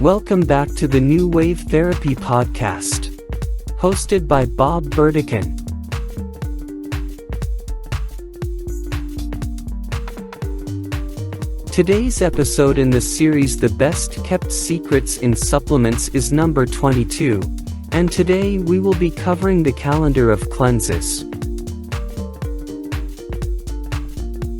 Welcome back to the New Wave Therapy Podcast, hosted by Bob Burdican. Today's episode in the series The Best Kept Secrets in Supplements is number 22, and today we will be covering the calendar of cleanses.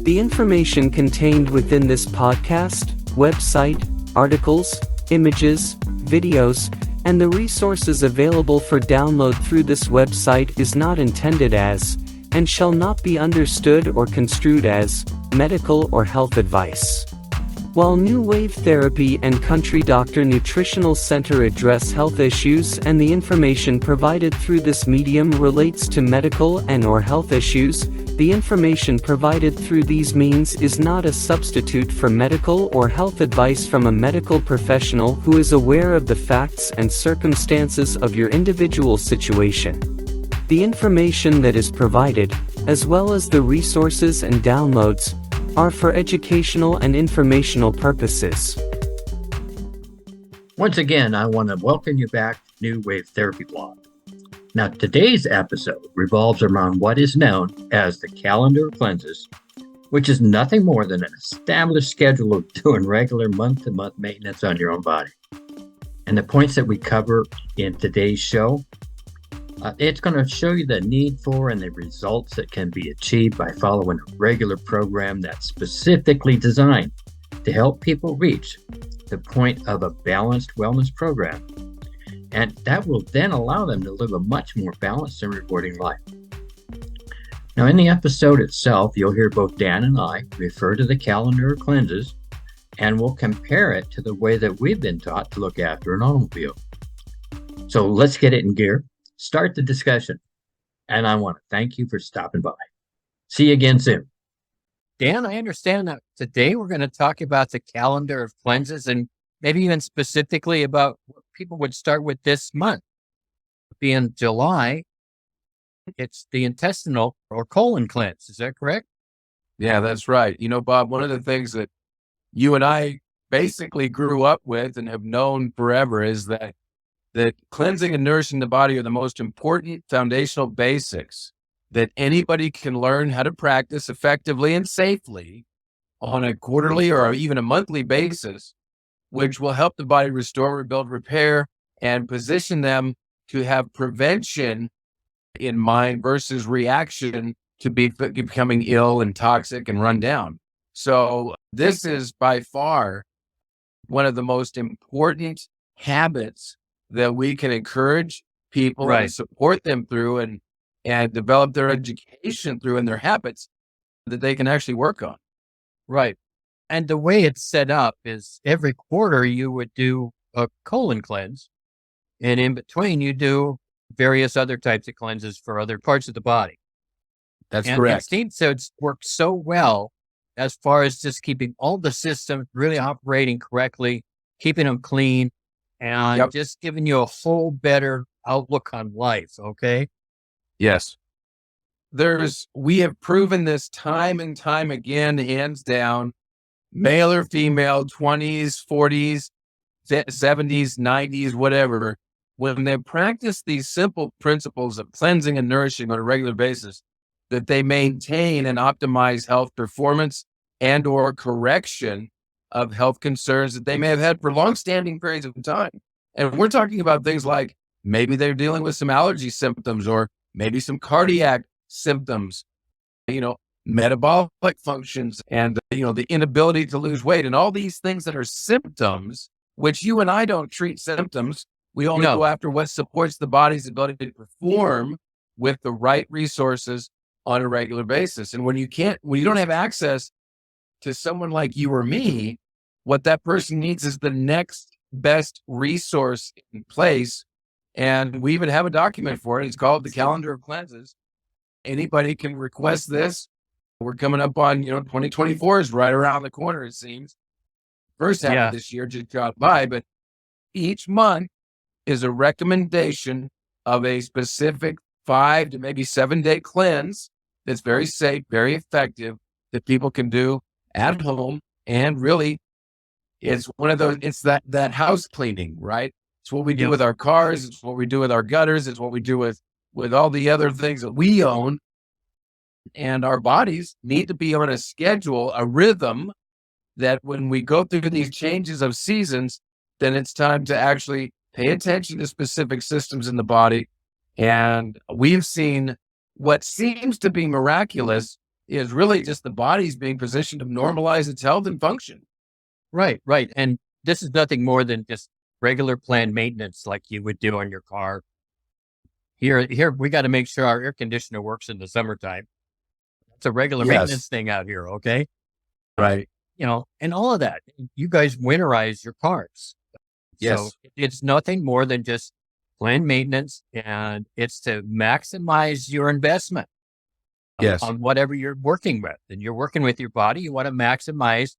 The information contained within this podcast, website, articles, images, videos, and the resources available for download through this website is not intended as, and shall not be understood or construed as, medical or health advice. While New Wave Therapy and Country Doctor Nutritional Center address health issues and the information provided through this medium relates to medical and/or health issues, the information provided through these means is not a substitute for medical or health advice from a medical professional who is aware of the facts and circumstances of your individual situation. The information that is provided, as well as the resources and downloads, are for educational and informational purposes. Once again, I want to welcome you back to New Wave Therapy Blog. Now, today's episode revolves around what is known as the calendar of cleanses, which is nothing more than an established schedule of doing regular month-to-month maintenance on your own body. And the points that we cover in today's show, it's going to show you the need for and the results that can be achieved by following a regular program that's specifically designed to help people reach the point of a balanced wellness program. And that will then allow them to live a much more balanced and rewarding life. Now, in the episode itself, you'll hear both Dan and I refer to the calendar of cleanses, and we'll compare it to the way that we've been taught to look after an automobile. So let's get it in gear, start the discussion, and I want to thank you for stopping by. See you again soon. Dan, I understand that today we're going to talk about the calendar of cleanses and maybe even specifically about what people would start with this month. Being July, it's the intestinal or colon cleanse. Is that correct? Yeah, that's right. You know, Bob, one of the things that you and I basically grew up with and have known forever is that cleansing and nourishing the body are the most important foundational basics that anybody can learn how to practice effectively and safely on a quarterly or even a monthly basis, which will help the body restore, rebuild, repair, and position them to have prevention in mind versus reaction to becoming ill and toxic and run down. So this is by far one of the most important habits that we can encourage people and support them through and develop their education through and their habits that they can actually work on. Right. And the way it's set up is every quarter you would do a colon cleanse, and in between you do various other types of cleanses for other parts of the body. That's correct. And so it's worked so well as far as just keeping all the systems really operating correctly, keeping them clean, and just giving you a whole better outlook on life. Okay. Yes. We have proven this time and time again, hands down, male or female, 20s, 40s, 70s, 90s, whatever, when they practice these simple principles of cleansing and nourishing on a regular basis, that they maintain and optimize health performance and or correction of health concerns that they may have had for long-standing periods of time. And we're talking about things like maybe they're dealing with some allergy symptoms or maybe some cardiac symptoms, metabolic functions and, the inability to lose weight and all these things that are symptoms, which you and I don't treat symptoms. We only go after what supports the body's ability to perform with the right resources on a regular basis. And when you don't have access to someone like you or me, what that person needs is the next best resource in place. And we even have a document for it. It's called the Calendar of Cleanses. Anybody can request this. We're coming up on, 2024 is right around the corner, it seems. First half of this year just got by, but each month is a recommendation of a specific 5 to maybe 7 day cleanse that's very safe, very effective, that people can do at home and really It's one of those, it's that house cleaning, right? It's what we do Yep. with our cars. It's what we do with our gutters. It's what we do with all the other things that we own. And our bodies need to be on a schedule, a rhythm, that when we go through these changes of seasons, then it's time to actually pay attention to specific systems in the body. And we've seen what seems to be miraculous is really just the body's being positioned to normalize its health and function. Right, right. And this is nothing more than just regular planned maintenance like you would do on your car. Here, we got to make sure our air conditioner works in the summertime. It's a regular Yes. maintenance thing out here, okay? Right. And all of that. You guys winterize your cars. Yes. So it's nothing more than just planned maintenance, and it's to maximize your investment Yes. on whatever you're working with. And you're working with your body, you want to maximize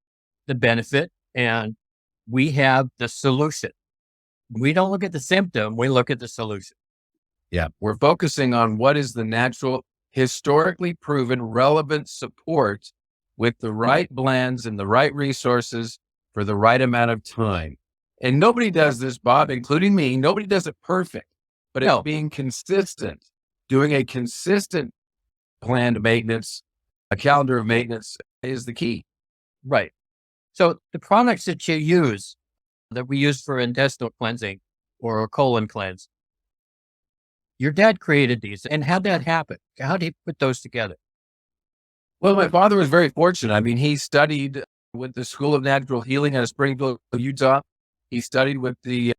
the benefit, and we have the solution. We don't look at the symptom, we look at the solution. Yeah. We're focusing on what is the natural, historically proven, relevant support with the right blends and the right resources for the right amount of time. And nobody does this, Bob, including me. Nobody does it perfect, but No. it's being consistent, doing a consistent planned maintenance, a calendar of maintenance is the key. Right. So the products that you use, that we use for intestinal cleansing or a colon cleanse, your dad created these. And how'd that happen? How did he put those together? Well, my father was very fortunate. I mean, he studied with the School of Natural Healing out of Springfield, Utah. He studied with the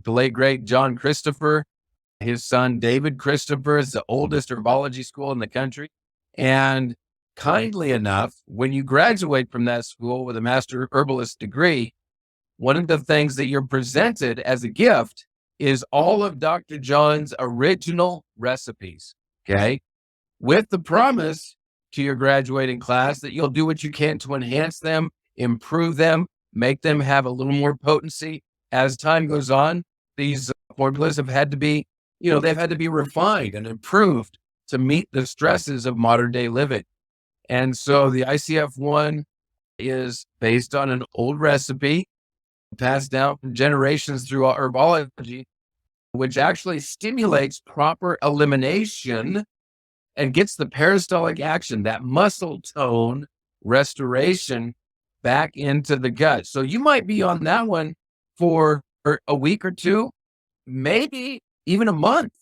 late great John Christopher. His son, David Christopher, is the oldest herbology school in the country. And kindly enough, when you graduate from that school with a master herbalist degree, one of the things that you're presented as a gift is all of Dr. John's original recipes. Okay. With the promise to your graduating class that you'll do what you can to enhance them, improve them, make them have a little more potency. As time goes on, these formulas have had to be, they've had to be refined and improved to meet the stresses of modern day living. And so the ICF-1 is based on an old recipe passed down from generations through herbology, which actually stimulates proper elimination and gets the peristaltic action, that muscle tone restoration back into the gut. So you might be on that one for a week or two, maybe even a month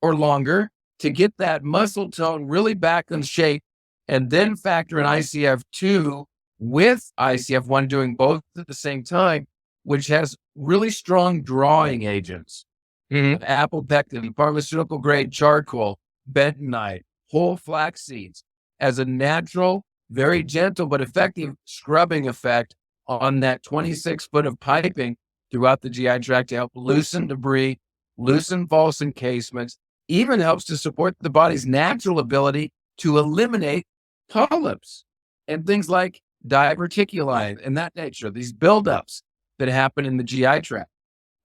or longer to get that muscle tone really back in shape, and then factor in ICF-2 with ICF-1 doing both at the same time, which has really strong drawing agents. Apple pectin, pharmaceutical grade charcoal, bentonite, whole flax seeds as a natural, very gentle but effective scrubbing effect on that 26 foot of piping throughout the GI tract to help loosen debris, loosen false encasements, even helps to support the body's natural ability to eliminate polyps and things like diverticuli and that nature, these buildups that happen in the GI tract.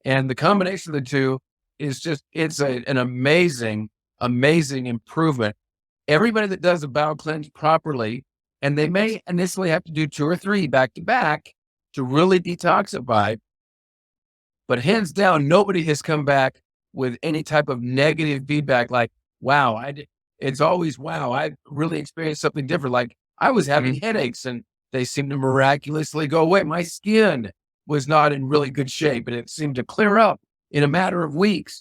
And the combination of the two is just, it's an amazing, amazing improvement. Everybody that does a bowel cleanse properly, and they may initially have to do 2 or 3 back to back to really detoxify, but hands down, nobody has come back with any type of negative feedback like, wow, it's always, wow, I really experienced something different. Like I was having headaches and they seemed to miraculously go away. My skin was not in really good shape and it seemed to clear up in a matter of weeks.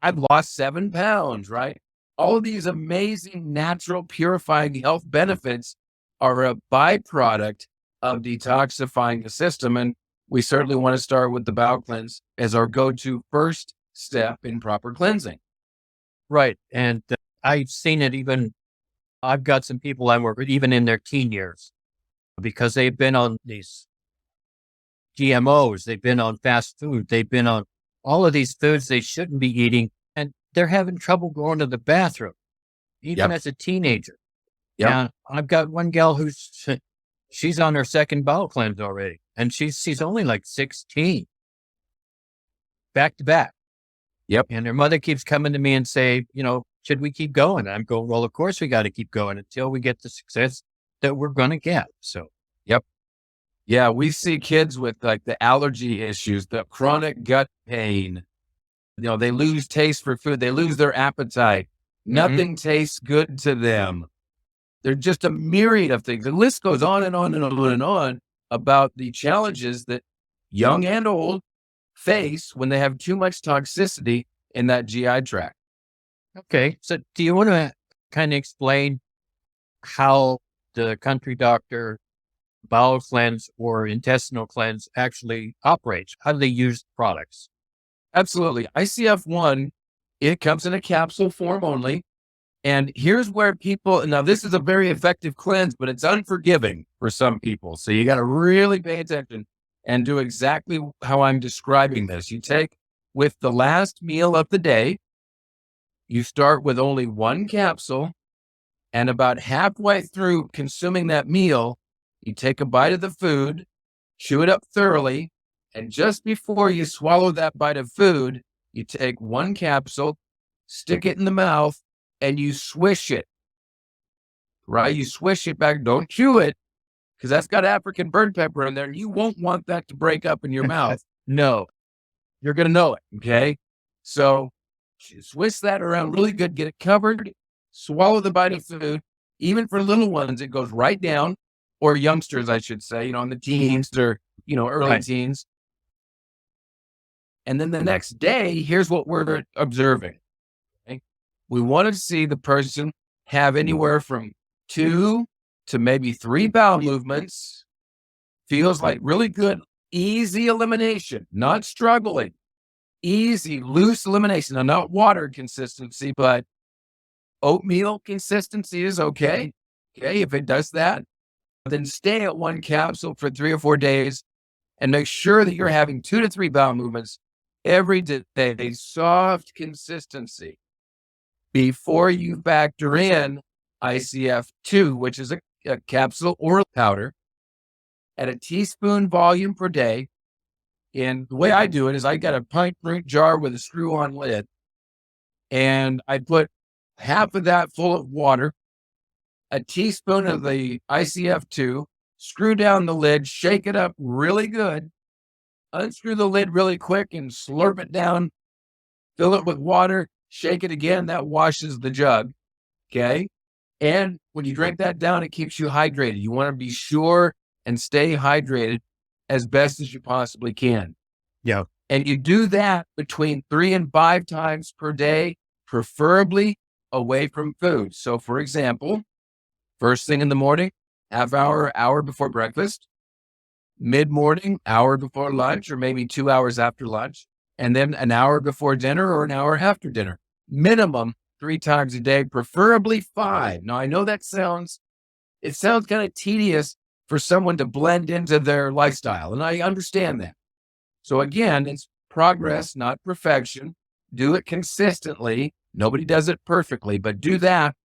I've lost 7 pounds, right? All of these amazing natural purifying health benefits are a byproduct of detoxifying the system. And we certainly want to start with the bowel cleanse as our go-to first step in proper cleansing. Right. And I've seen it I've got some people I work with, even in their teen years, because they've been on these GMOs, they've been on fast food, they've been on all of these foods they shouldn't be eating, and they're having trouble going to the bathroom, even as a teenager. Yeah, I've got one gal she's on her second bowel cleanse already, and she's only like 16, back to back. And her mother keeps coming to me and say, should we keep going? I'm going, well, of course we got to keep going until we get the success that we're going to get. So, Yeah, we see kids with like the allergy issues, the chronic gut pain. They lose taste for food. They lose their appetite. Nothing tastes good to them. There's just a myriad of things. The list goes on and on and on and on about the challenges that young and old face when they have too much toxicity in that GI tract. Okay. So do you want to kind of explain how the country doctor bowel cleanse or intestinal cleanse actually operates? How do they use products? Absolutely. ICF-1, it comes in a capsule form only. And here's where now this is a very effective cleanse, but it's unforgiving for some people. So you got to really pay attention and do exactly how I'm describing this. You take with the last meal of the day, you start with only one capsule, and about halfway through consuming that meal, you take a bite of the food, chew it up thoroughly, and just before you swallow that bite of food, you take one capsule, stick it in the mouth, and you swish it, right? You swish it back. Don't chew it, because that's got African burnt pepper in there, and you won't want that to break up in your mouth. No, you're going to know it, okay? So swish that around really good, get it covered, swallow the bite of food. Even for little ones, it goes right down, or youngsters, I should say, in the teens or, early teens. And then the next day, here's what we're observing. Okay? We want to see the person have anywhere from 2 to maybe 3 bowel movements. Feels like really good, easy elimination, not struggling. Easy, loose elimination. Now, not water consistency, but oatmeal consistency is okay. Okay, if it does that, then stay at one capsule for 3 or 4 days and make sure that you're having 2 to 3 bowel movements every day, a soft consistency before you factor in ICF-2, which is a capsule or a powder at a teaspoon volume per day. And the way I do it is I got a pint fruit jar with a screw-on lid, and I put half of that full of water, a teaspoon of the ICF-2, screw down the lid, shake it up really good, unscrew the lid really quick and slurp it down, fill it with water, shake it again. That washes the jug. Okay. And when you drink that down, it keeps you hydrated. You want to be sure and stay hydrated as best as you possibly can. Yeah. And you do that between 3 and 5 times per day, preferably away from food. So for example, first thing in the morning, hour before breakfast, mid-morning, hour before lunch, or maybe 2 hours after lunch, and then an hour before dinner or an hour after dinner. Minimum 3 times a day, preferably 5. Now, I know it sounds kind of tedious for someone to blend into their lifestyle, and I understand that. So again, it's progress, not perfection. Do it consistently. Nobody does it perfectly, but do that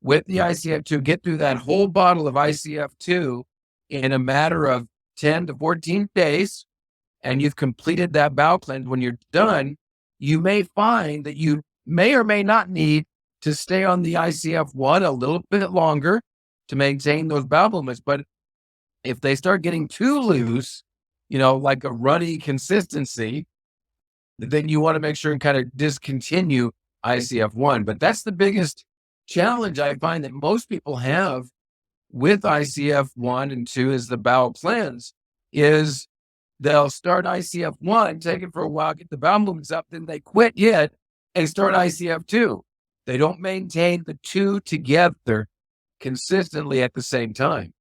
with the ICF-2. Get through that whole bottle of ICF-2 in a matter of 10 to 14 days, and you've completed that bowel cleanse. When you're done, you may find that you may or may not need to stay on the ICF-1 a little bit longer to maintain those bowel movements. But if they start getting too loose, like a runny consistency, then you want to make sure and kind of discontinue ICF-1. But that's the biggest challenge I find that most people have with ICF-1 and 2 is the bowel cleanse, is they'll start ICF-1, take it for a while, get the bowel movements up, then they quit yet and start ICF-2. They don't maintain the 2 together consistently at the same time.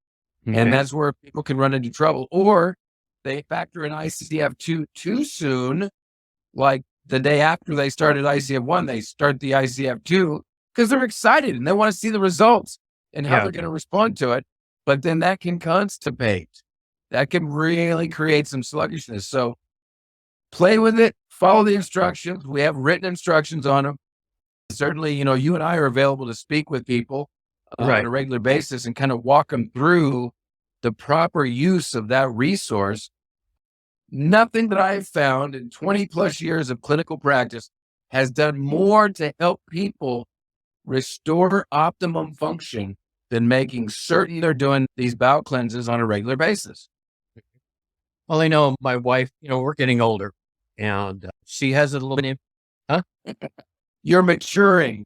Okay. And that's where people can run into trouble. Or they factor in ICF-2 too soon, like the day after they started ICF-1, they start the ICF-2 because they're excited and they want to see the results and how they're going to respond to it. But then that can constipate. That can really create some sluggishness. So play with it, follow the instructions. We have written instructions on them. Certainly, you and I are available to speak with people on a regular basis and kind of walk them through the proper use of that resource. Nothing that I've found in 20 plus years of clinical practice has done more to help people restore optimum function than making certain they're doing these bowel cleanses on a regular basis. Well, I know my wife, we're getting older and she has a little bit, huh? You're maturing.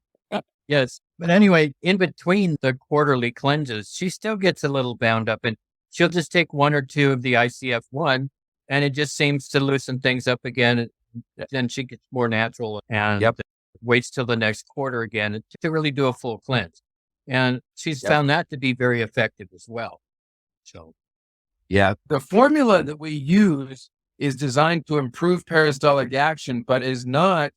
Yes. But anyway, in between the quarterly cleanses, she still gets a little bound up and she'll just take one or two of the ICF-1 and it just seems to loosen things up again. Then she gets more natural and Yep. waits till the next quarter again to really do a full cleanse. And she's found that to be very effective as well. So, Yeah. The formula that we use is designed to improve peristaltic action, but is not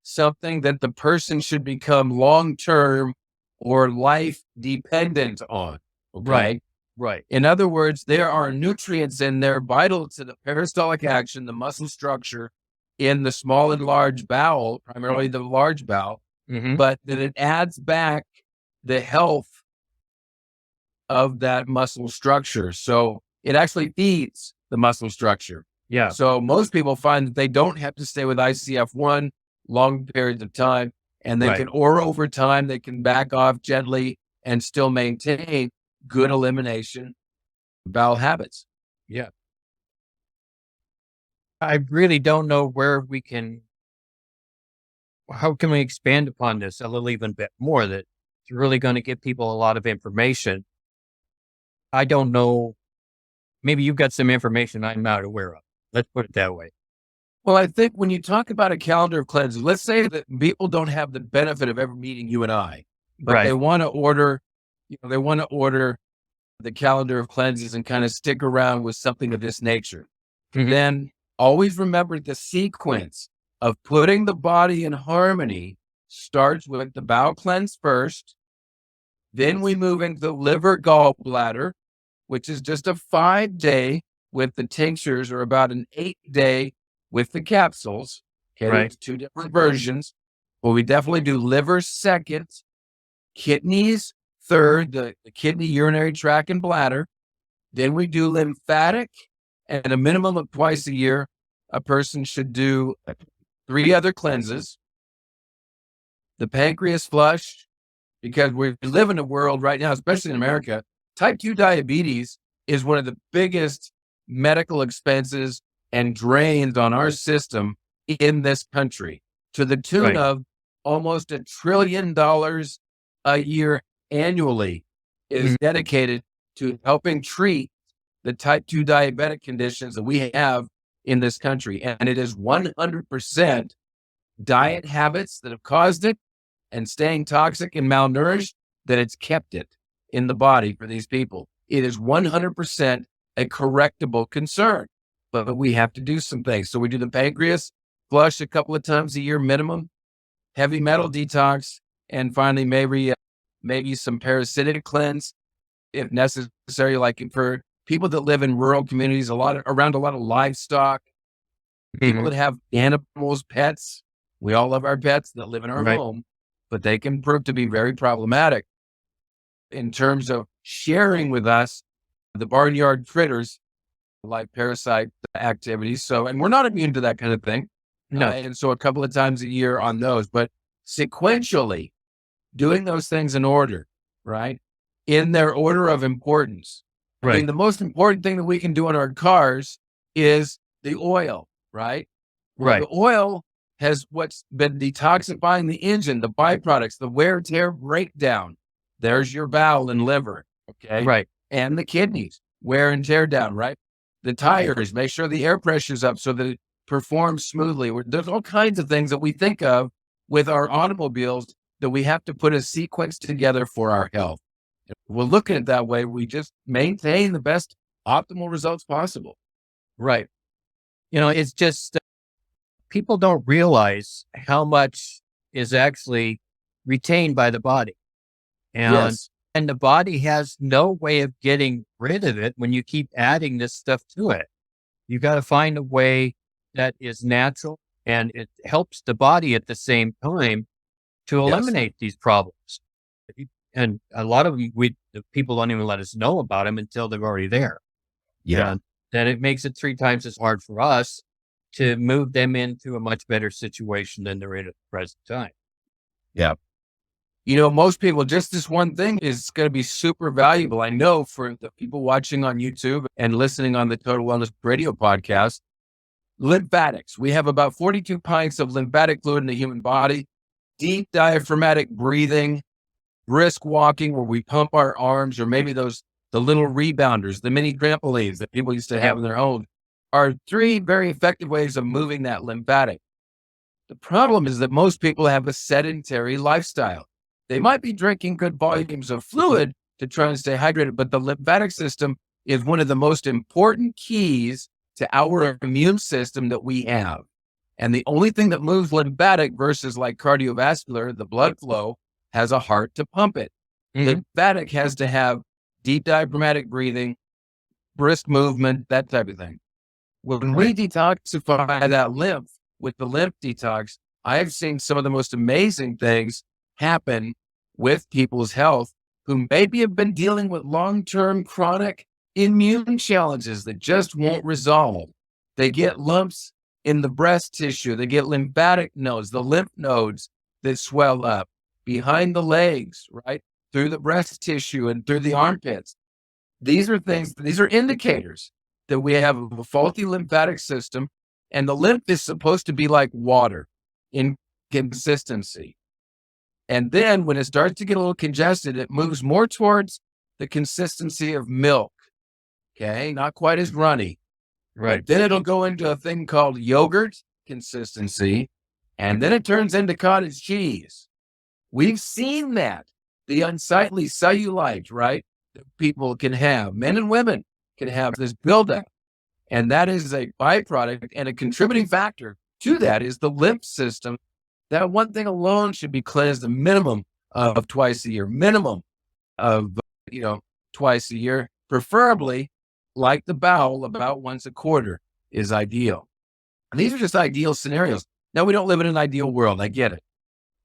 something that the person should become long-term or life dependent on. Okay. right. In other words, there are nutrients in there vital to the peristaltic action, the muscle structure in the small and large bowel, primarily the large bowel, Mm-hmm. but that it adds back the health of that muscle structure. So it actually feeds the muscle structure. Yeah. So most people find that they don't have to stay with ICF-1 long periods of time, and they can, or over time, they can back off gently and still maintain good elimination bowel habits. Yeah. I really don't know how can we expand upon this a little even bit more that it's really going to give people a lot of information. I don't know. Maybe you've got some information I'm not aware of. Let's put it that way. Well, I think when you talk about a calendar of cleanses, let's say that people don't have the benefit of ever meeting you and I, but they want to order, the calendar of cleanses and kind of stick around with something of this nature. Mhm. Then always remember the sequence of putting the body in harmony starts with the bowel cleanse first. Then we move into the liver gallbladder, which is just a 5-day with the tinctures, or about an 8-day with the capsules. Okay, there's two different versions. Well, we definitely do liver second, kidneys third, the kidney, urinary tract, and bladder. Then we do lymphatic, and a minimum of twice a year, a person should do 3 other cleanses. The pancreas flush, because we live in a world right now, especially in America, type 2 diabetes is one of the biggest medical expenses and drains on our system in this country, to the tune of almost $1 trillion a year annually is dedicated to helping treat the type 2 diabetic conditions that we have in this country. And it is 100% diet habits that have caused it, and staying toxic and malnourished that it's kept it in the body for these people. It is 100% a correctable concern, but we have to do some things. So we do the pancreas flush a couple of times a year minimum, heavy metal detox, and finally maybe some parasitic cleanse if necessary, like for people that live in rural communities, around a lot of livestock, people that have animals, pets. We all love our pets that live in our home, but they can prove to be very problematic in terms of sharing with us the barnyard critters like parasite activities. So, and we're not immune to that kind of thing. No. And so a couple of times a year on those, but sequentially doing those things in order, right? In their order of importance. I mean, the most important thing that we can do on our cars is the oil, right? Well, the oil has what's been detoxifying the engine, the byproducts, the wear, tear, breakdown. There's your bowel and liver, okay? And the kidneys, wear and tear down, right? The tires, make sure the air pressure's up so that it performs smoothly. There's all kinds of things that we think of with our automobiles that we have to put a sequence together for our health. If we'll look at it that way, we just maintain the best optimal results possible. Right. It's just people don't realize how much is actually retained by the body. And the body has no way of getting rid of it when you keep adding this stuff to it. You got to find a way that is natural and it helps the body at the same time to eliminate these problems. And a lot of them, the people don't even let us know about them until they're already there. And then it makes it 3 times as hard for us to move them into a much better situation than they're in at the present time. Yeah. most people, just this one thing is going to be super valuable. I know for the people watching on YouTube and listening on the Total Wellness Radio podcast, lymphatics. We have about 42 pints of lymphatic fluid in the human body, deep diaphragmatic breathing, brisk walking where we pump our arms, or maybe the little rebounders, the mini trampolines that people used to have in their home, are 3 very effective ways of moving that lymphatic. The problem is that most people have a sedentary lifestyle. They might be drinking good volumes of fluid to try and stay hydrated, but the lymphatic system is one of the most important keys to our immune system that we have. And the only thing that moves lymphatic versus like cardiovascular, the blood flow, has a heart to pump it. Lymphatic has to have deep diaphragmatic breathing, brisk movement, that type of thing. When we detoxify that lymph with the lymph detox, I have seen some of the most amazing things happen with people's health who maybe have been dealing with long-term chronic immune challenges that just won't resolve. They get lumps in the breast tissue. They get lymphatic nodes, the lymph nodes that swell up behind the legs, right? Through the breast tissue and through the armpits. These are indicators that we have a faulty lymphatic system, and the lymph is supposed to be like water in consistency. And then when it starts to get a little congested, it moves more towards the consistency of milk. Okay. Not quite as runny. Right. Then it'll go into a thing called yogurt consistency. And then it turns into cottage cheese. We've seen that. The unsightly cellulite, right? That people can have, men and women can have this buildup. And that is a byproduct, and a contributing factor to that is the lymph system. That one thing alone should be cleansed a minimum of twice a year, twice a year, preferably like the bowel, about once a quarter is ideal. And these are just ideal scenarios. Now, we don't live in an ideal world. I get it.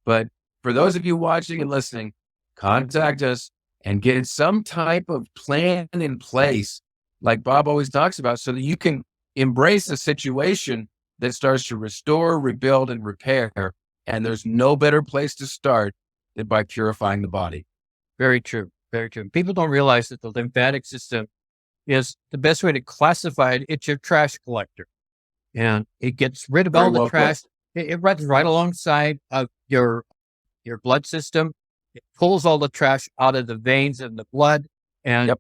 But for those of you watching and listening, contact us and get some type of plan in place, like Bob always talks about, so that you can embrace a situation that starts to restore, rebuild, and repair. And there's no better place to start than by purifying the body. Very true. Very true. People don't realize that the lymphatic system is the best way to classify it. It's your trash collector, and it gets rid of all the trash. It runs right alongside of your blood system. It pulls all the trash out of the veins and the blood, and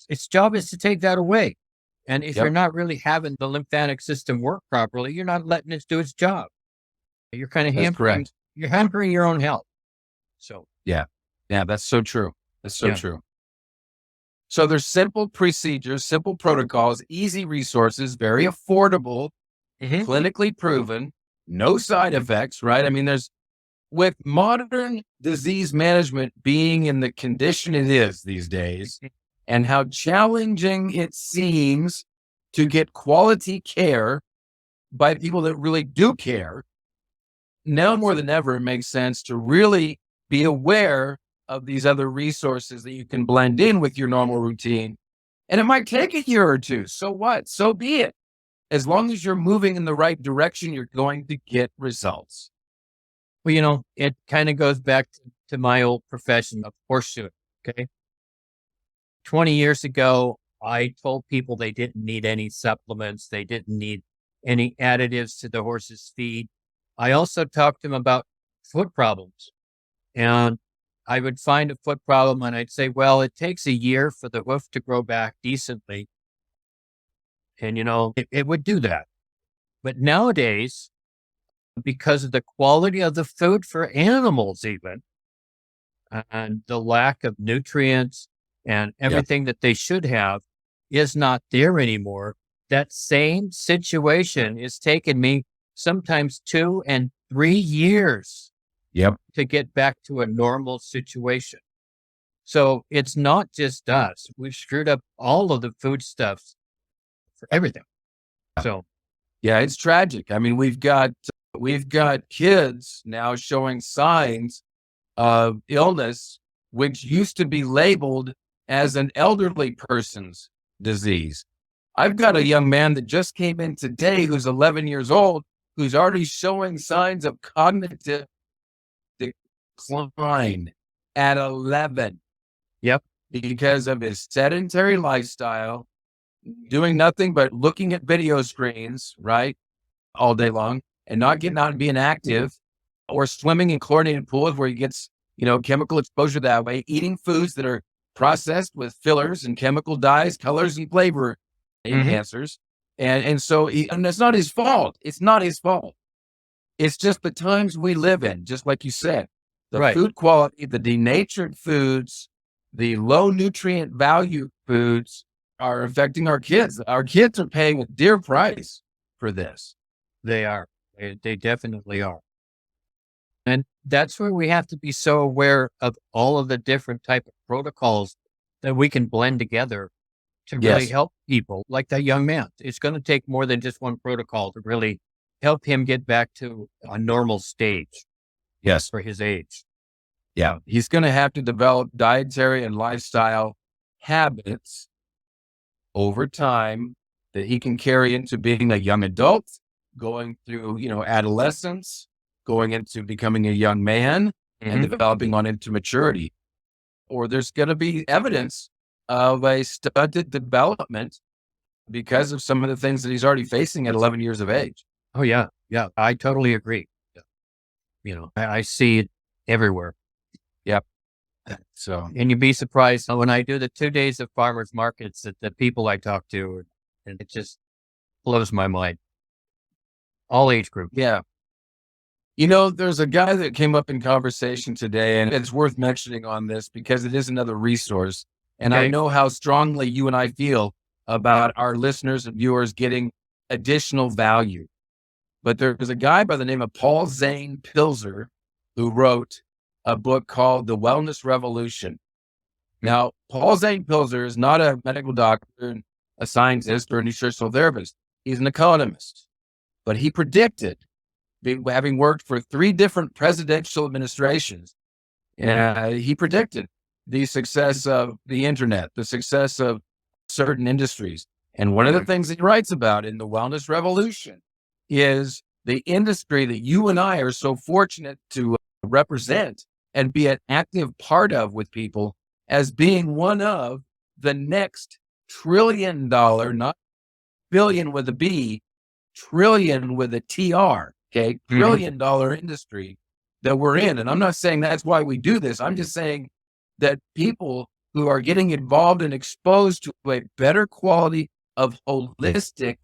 its job is to take that away. And if you're not really having the lymphatic system work properly, you're not letting it do its job. You're kind of hampering. You're hampering your own health. So yeah, that's so true. That's so true. So there's simple procedures, simple protocols, easy resources, very affordable, clinically proven, no side effects, right? I mean, with modern disease management being in the condition it is these days, and how challenging it seems to get quality care by people that really do care, now more than ever, it makes sense to really be aware of these other resources that you can blend in with your normal routine. And it might take a year or two. So what? So be it. As long as you're moving in the right direction, you're going to get results. Well, it kind of goes back to my old profession of horseshoeing. Okay. 20 years ago, I told people they didn't need any supplements. They didn't need any additives to the horse's feed. I also talked to them about foot problems, and I would find a foot problem and I'd say, well, it takes a year for the hoof to grow back decently. And, it would do that. But nowadays, because of the quality of the food for animals, even, and the lack of nutrients and everything that they should have is not there anymore, that same situation is taking me sometimes 2 and 3 years to get back to a normal situation. So it's not just us. We've screwed up all of the foodstuffs for everything. So it's tragic. I mean, we've got kids now showing signs of illness, which used to be labeled as an elderly person's disease. I've got a young man that just came in today who's 11 years old, who's already showing signs of cognitive decline. at 11. Yep. Because of his sedentary lifestyle, doing nothing but looking at video screens, right, all day long, and not getting out and being active, or swimming in chlorinated pools where he gets, chemical exposure that way, eating foods that are processed with fillers and chemical dyes, colors, and flavor enhancers. And so and it's not his fault. It's not his fault. It's just the times we live in, just like you said. The Right. food quality, the denatured foods, the low nutrient value foods are affecting our kids. Our kids are paying a dear price for this. They are. They definitely are. And that's where we have to be so aware of all of the different type of protocols that we can blend together to really Yes. help people like that young man. It's going to take more than just one protocol to really help him get back to a normal stage Yes. for his age. Yeah. He's going to have to develop dietary and lifestyle habits over time that he can carry into being a young adult, going through, adolescence, going into becoming a young man and developing on into maturity. Or there's going to be evidence of a stunted development because of some of the things that he's already facing at 11 years of age. Oh, yeah. Yeah. I totally agree. I see it everywhere. So, And you'd be surprised when I do the 2 days of farmers markets that the people I talk to, and it just blows my mind. All age groups. yeah. There's a guy that came up in conversation today, and it's worth mentioning on this because it is another resource. And I Okay. know how strongly you and I feel about our listeners and viewers getting additional value. But there's a guy by the name of Paul Zane Pilzer who wrote a book called The Wellness Revolution. Now, Paul Zane Pilzer is not a medical doctor, a scientist, or a nutritional therapist. He's an economist. But he predicted, having worked for 3 different presidential administrations, he predicted the success of the internet, the success of certain industries. And one of the things that he writes about in The Wellness Revolution is the industry that you and I are so fortunate to represent and be an active part of with people as being one of the next $1 trillion, not billion with a B, trillion with a TR, okay? $1 trillion industry that we're in. And I'm not saying that's why we do this. I'm just saying that people who are getting involved and exposed to a better quality of holistic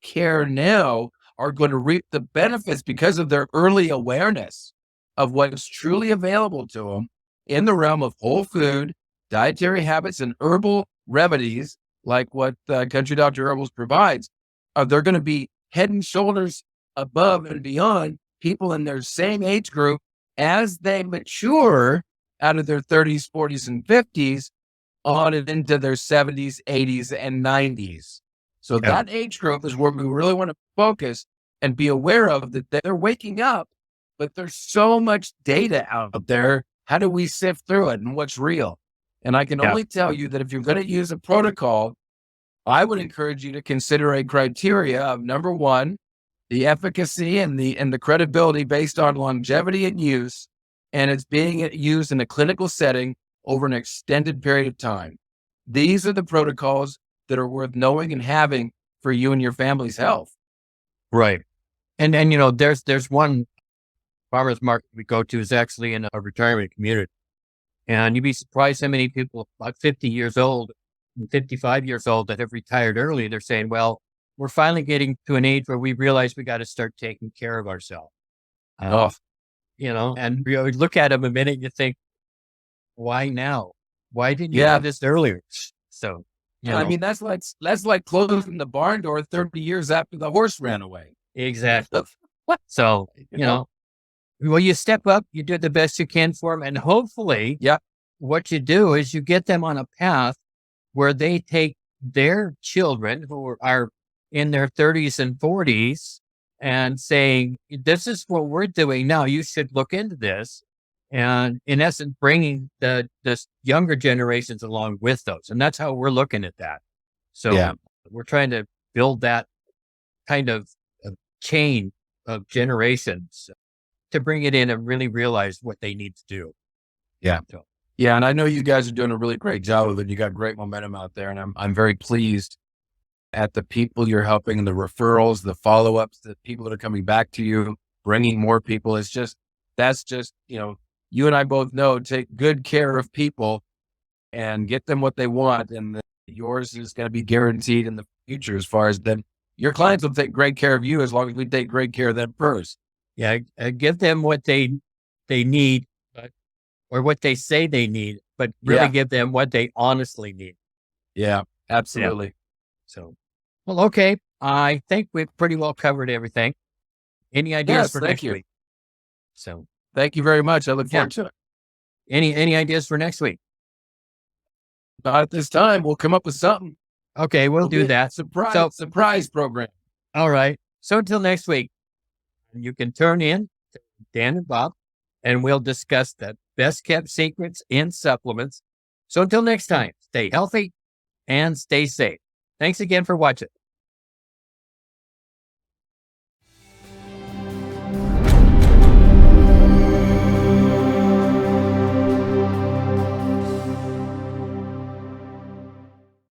care now are going to reap the benefits because of their early awareness of what is truly available to them in the realm of whole food, dietary habits, and herbal remedies, like what Country Doctor Herbals provides. They're going to be head and shoulders above and beyond people in their same age group as they mature out of their 30s, 40s, and 50s on and into their 70s, 80s, and 90s. So that age group is where we really want to focus and be aware of that they're waking up, but there's so much data out there. How do we sift through it and what's real? And I can only tell you that if you're going to use a protocol, I would encourage you to consider a criteria of, number one, the efficacy and the credibility based on longevity and use, and it's being used in a clinical setting over an extended period of time. These are the protocols that are worth knowing and having for you and your family's health. Right. And there's one farmers market we go to is actually in a retirement community. And you'd be surprised how many people about 50 years old and 55 years old that have retired early. They're saying, well, we're finally getting to an age where we realize we got to start taking care of ourselves. And you look at them a minute and you think, why now? Why didn't you do this earlier? So, I mean, that's like closing the barn door 30 years after the horse ran away. Exactly. So, well, you step up, you do the best you can for them. And hopefully what you do is you get them on a path where they take their children who are in their 30s and 40s and saying, this is what we're doing now. You should look into this. And in essence, bringing this younger generations along with those. And that's how we're looking at that. So we're trying to build that kind of chain of generations to bring it in and really realize what they need to do. Yeah. Yeah, and I know you guys are doing a really great job of it. You got great momentum out there, and I'm very pleased at the people you're helping, the referrals, the follow-ups, the people that are coming back to you, bringing more people. That's just, you and I both know, take good care of people and get them what they want. And yours is going to be guaranteed in the future as far as them. Your clients will take great care of you as long as we take great care of them first. Yeah. Give them what they need, or what they say they need, but really give them what they honestly need. Yeah, absolutely. Yeah. So, well, okay. I think we've pretty well covered everything. Any ideas for next week? So thank you very much. I look forward to it. Any ideas for next week? Not at this time. We'll come up with something. Okay, we'll do that. Surprise program. All right. So until next week, you can turn in to Dan and Bob, and we'll discuss the best kept secrets in supplements. So until next time, stay healthy and stay safe. Thanks again for watching.